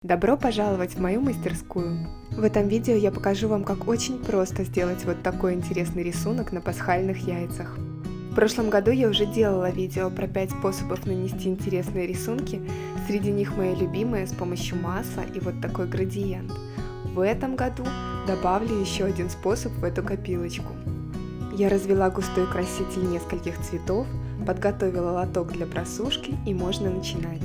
Добро пожаловать в мою мастерскую! В этом видео я покажу вам, как очень просто сделать вот такой интересный рисунок на пасхальных яйцах. В прошлом году я уже делала видео про 5 способов нанести интересные рисунки, среди них мои любимые с помощью масла и вот такой градиент. В этом году добавлю еще один способ в эту копилочку. Я развела густой краситель нескольких цветов, подготовила лоток для просушки и можно начинать.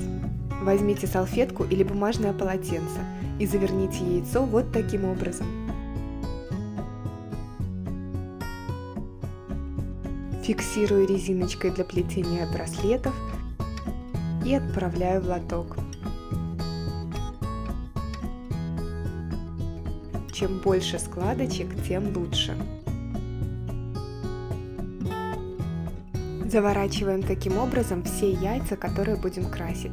Возьмите салфетку или бумажное полотенце и заверните яйцо вот таким образом. Фиксирую резиночкой для плетения браслетов и отправляю в лоток. Чем больше складочек, тем лучше. Заворачиваем таким образом все яйца, которые будем красить.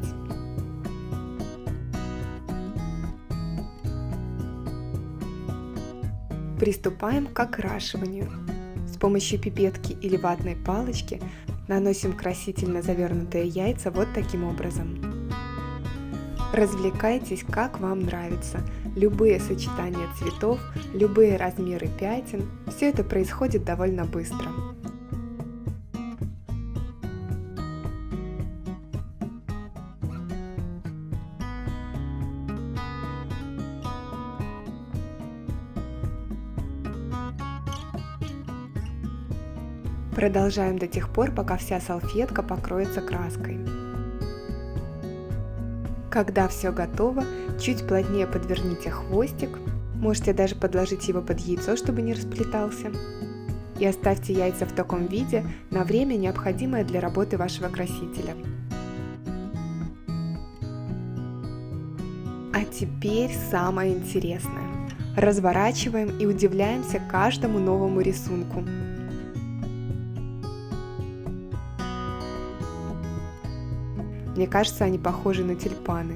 Приступаем к окрашиванию. С помощью пипетки или ватной палочки наносим краситель на завернутые яйца вот таким образом. Развлекайтесь, как вам нравится. Любые сочетания цветов, любые размеры пятен, все это происходит довольно быстро. Продолжаем до тех пор, пока вся салфетка покроется краской. Когда все готово, чуть плотнее подверните хвостик, можете даже подложить его под яйцо, чтобы не расплетался. И оставьте яйца в таком виде на время, необходимое для работы вашего красителя. А теперь самое интересное. Разворачиваем и удивляемся каждому новому рисунку. Мне кажется, они похожи на тюльпаны.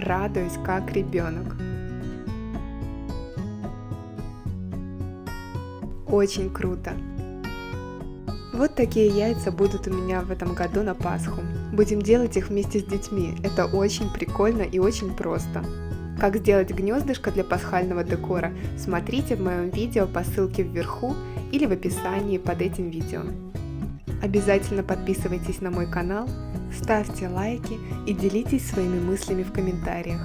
Радуюсь, как ребенок. Очень круто! Вот такие яйца будут у меня в этом году на Пасху. Будем делать их вместе с детьми. Это очень прикольно и очень просто. Как сделать гнездышко для пасхального декора, смотрите в моем видео по ссылке вверху или в описании под этим видео. Обязательно подписывайтесь на мой канал, ставьте лайки и делитесь своими мыслями в комментариях.